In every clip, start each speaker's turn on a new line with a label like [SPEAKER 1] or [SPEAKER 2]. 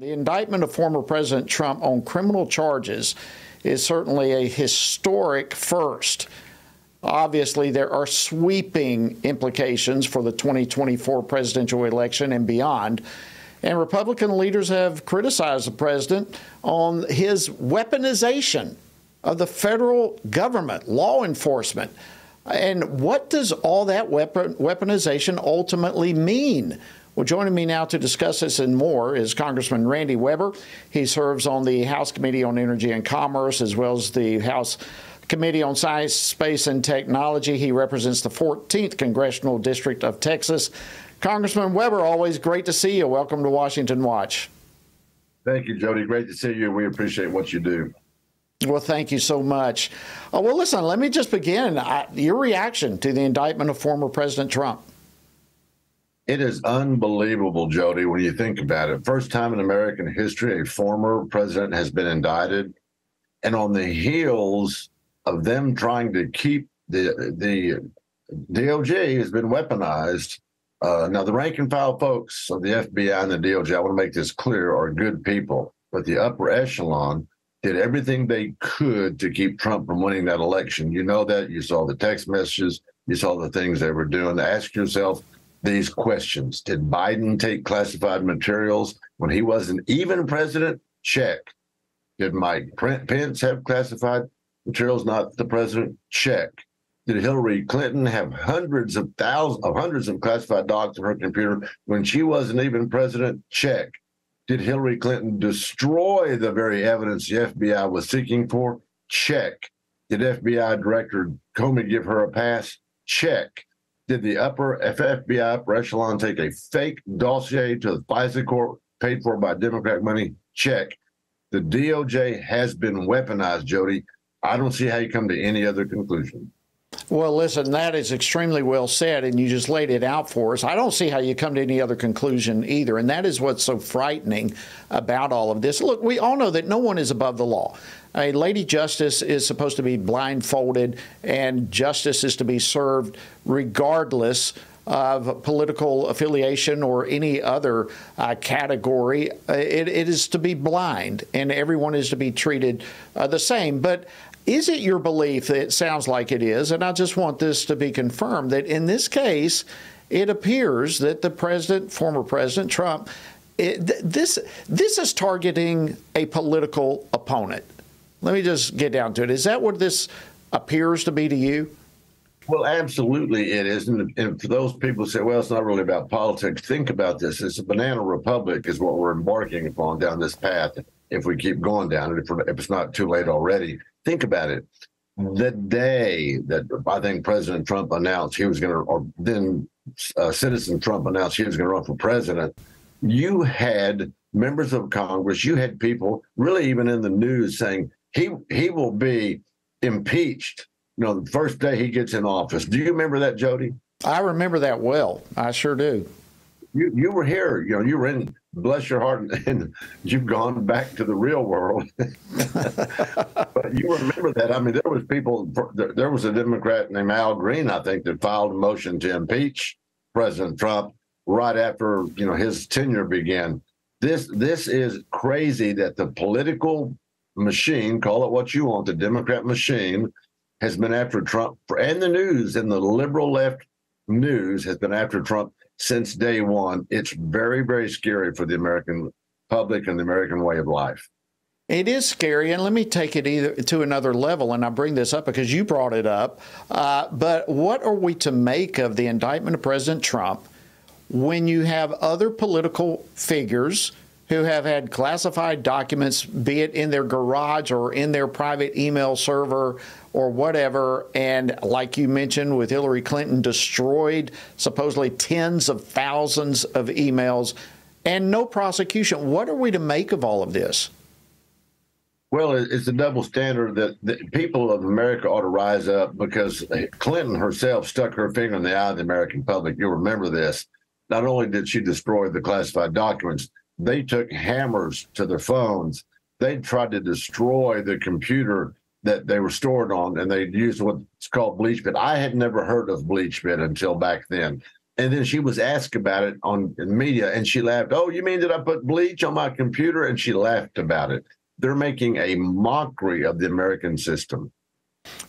[SPEAKER 1] The indictment of former President Trump on criminal charges is certainly a historic first. Obviously, there are sweeping implications for the 2024 presidential election and beyond. And Republican leaders have criticized the president on his weaponization of the federal government, law enforcement. And what does all that weaponization ultimately mean? Well, joining me now to discuss this and more is Congressman Randy Weber. He serves on the House Committee on Energy and Commerce, as well as the House Committee on Science, Space, and Technology. He represents the 14th Congressional District of Texas. Congressman Weber, always great to see you. Welcome to Washington Watch.
[SPEAKER 2] Thank you, Jody. Great to see you. We appreciate what you do.
[SPEAKER 1] Well, thank you so much. Well, listen, let me just begin. Your reaction to the indictment of former President Trump.
[SPEAKER 2] It is unbelievable, Jody, when you think about it. First time in American history, a former president has been indicted. And on the heels of them trying to keep the DOJ has been weaponized. Now, the rank and file folks of the FBI and the DOJ, I want to make this clear, are good people. But the upper echelon did everything they could to keep Trump from winning that election. You know that. You saw the text messages. You saw the things they were doing. Ask yourself these questions. Did Biden take classified materials when he wasn't even president? Check. Did Mike Pence have classified materials, not the president? Check. Did Hillary Clinton have hundreds of classified docs on her computer when she wasn't even president? Check. Did Hillary Clinton destroy the very evidence the FBI was seeking for? Check. Did FBI Director Comey give her a pass? Check. Did the FBI upper echelon take a fake dossier to the FISA court paid for by Democrat money? Check. The DOJ has been weaponized, Jody. I don't see how you come to any other conclusion.
[SPEAKER 1] Well, listen, that is extremely well said, and you just laid it out for us. I don't see how you come to any other conclusion either, and that is what's so frightening about all of this. Look, we all know that no one is above the law. A lady justice is supposed to be blindfolded, and justice is to be served regardless of political affiliation or any other category. It is to be blind, and everyone is to be treated the same. But is it your belief that it sounds like it is, and I just want this to be confirmed, that in this case, it appears that the president, former President Trump, this is targeting a political opponent? Let me just get down to it. Is that what this appears to be to you?
[SPEAKER 2] Well, absolutely it is. And for those people who say, well, it's not really about politics, think about this. It's a banana republic is what we're embarking upon down this path if we keep going down it, if it's not too late already. Think about it. The day that I think President Trump announced he was going to, or then Citizen Trump announced he was going to run for president, you had members of Congress, you had people really even in the news saying he will be impeached, the first day he gets in office. Do you remember that, Jody?
[SPEAKER 1] I remember that well. I sure do.
[SPEAKER 2] You were here, you were in, bless your heart, and you've gone back to the real world. But you remember that. I mean, there was a Democrat named Al Green, I think, that filed a motion to impeach President Trump right after, his tenure began. This is crazy that the political machine, call it what you want, the Democrat machine, has been after Trump, and the news and the liberal left news has been after Trump since day one. It's very, very scary for the American public and the American way of life.
[SPEAKER 1] It is scary, and let me take it to another level, and I bring this up because you brought it up. But what are we to make of the indictment of President Trump when you have other political figures who have had classified documents, be it in their garage or in their private email server or whatever, and like you mentioned with Hillary Clinton, destroyed supposedly tens of thousands of emails and no prosecution? What are we to make of all of this?
[SPEAKER 2] Well, it's a double standard that the people of America ought to rise up, because Clinton herself stuck her finger in the eye of the American public. You'll remember this. Not only did she destroy the classified documents, they took hammers to their phones. They tried to destroy the computer that they were stored on, and they used what's called BleachBit. I had never heard of BleachBit until back then. And then she was asked about it on in media, and she laughed. Oh, you mean did I put bleach on my computer? And she laughed about it. They're making a mockery of the American system.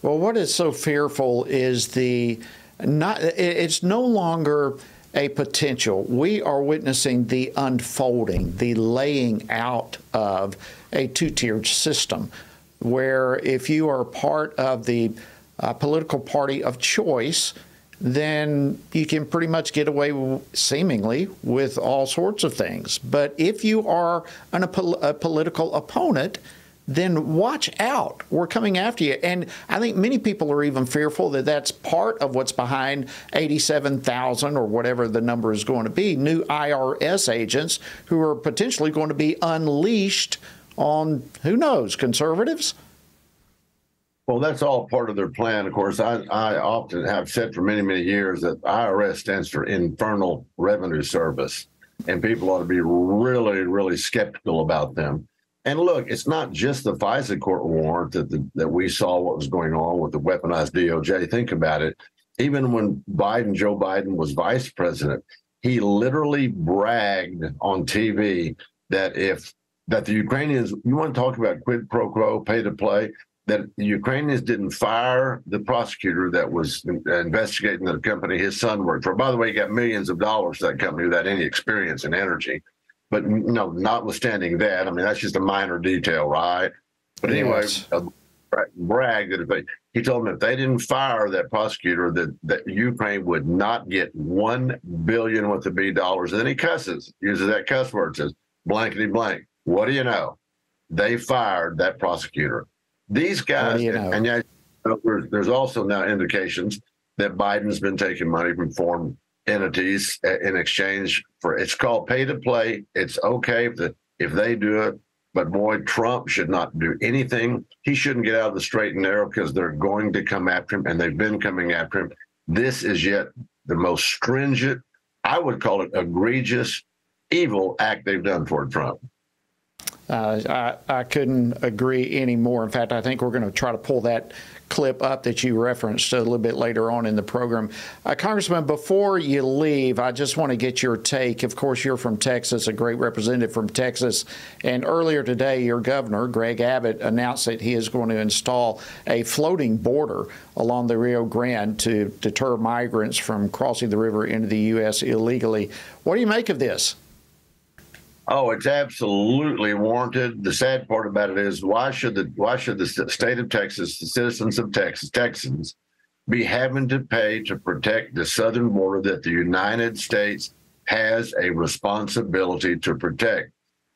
[SPEAKER 1] Well, what is so fearful is it's no longer a potential. We are witnessing the unfolding, the laying out of a two-tiered system, where if you are part of the political party of choice, then you can pretty much get away seemingly with all sorts of things. But if you are a political opponent, then watch out. We're coming after you. And I think many people are even fearful that that's part of what's behind 87,000 or whatever the number is going to be, new IRS agents who are potentially going to be unleashed on, who knows, conservatives?
[SPEAKER 2] Well, that's all part of their plan. Of course, I often have said for many, many years that IRS stands for Infernal Revenue Service, and people ought to be really, really skeptical about them. And look, it's not just the FISA court warrant that we saw what was going on with the weaponized DOJ. Think about it. Even when Joe Biden was vice president, he literally bragged on TV that the Ukrainians, you want to talk about quid pro quo, pay to play, that the Ukrainians didn't fire the prosecutor that was investigating the company his son worked for. By the way, he got millions of dollars to that company without any experience in energy. But no, notwithstanding that, I mean, that's just a minor detail, right? But anyway,
[SPEAKER 1] Yes.
[SPEAKER 2] bragged that he told them if they didn't fire that prosecutor, that Ukraine would not get $1 billion with the B dollars. And then he uses that cuss word, says blankety blank. What do you know? They fired that prosecutor. These guys, and yet there's also now indications that Biden's been taking money from foreign entities in exchange for, it's called pay to play. It's okay if they do it, but boy, Trump should not do anything. He shouldn't get out of the straight and narrow because they're going to come after him, and they've been coming after him. This is yet the most stringent, I would call it egregious, evil act they've done toward Trump.
[SPEAKER 1] I couldn't agree anymore. In fact, I think we're going to try to pull that clip up that you referenced a little bit later on in the program. Congressman, before you leave, I just want to get your take. Of course, you're from Texas, a great representative from Texas. And earlier today, your governor, Greg Abbott, announced that he is going to install a floating border along the Rio Grande to deter migrants from crossing the river into the U.S. illegally. What do you make of this?
[SPEAKER 2] Oh, it's absolutely warranted. The sad part about it is why should the state of Texas, the citizens of Texas, Texans, be having to pay to protect the southern border that the United States has a responsibility to protect?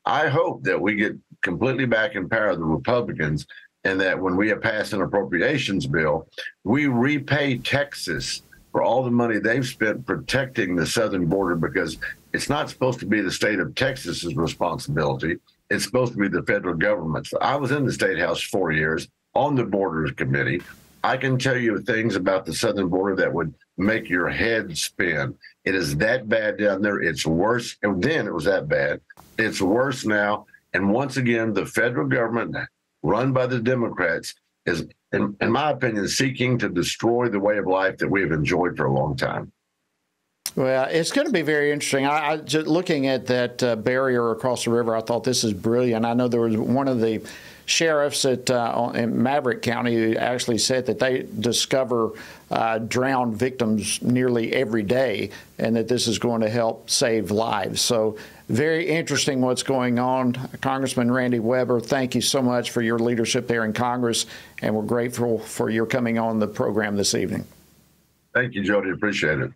[SPEAKER 2] I hope that we get completely back in power the Republicans, and that when we have passed an appropriations bill, we repay Texas for all the money they've spent protecting the southern border, because it's not supposed to be the state of Texas's responsibility. It's supposed to be the federal government's. I was in the State House 4 years on the Borders Committee. I can tell you things about the southern border that would make your head spin. It is that bad down there. It's worse. And then it was that bad. It's worse now. And once again, the federal government, run by the Democrats, is, in my opinion, seeking to destroy the way of life that we have enjoyed for a long time.
[SPEAKER 1] Well, it's going to be very interesting. I just looking at that barrier across the river, I thought this is brilliant. I know there was one of the sheriffs in Maverick County who actually said that they discover drowned victims nearly every day, and that this is going to help save lives. So very interesting what's going on. Congressman Randy Weber, thank you so much for your leadership there in Congress, and we're grateful for your coming on the program this evening.
[SPEAKER 2] Thank you, Jody. Appreciate it.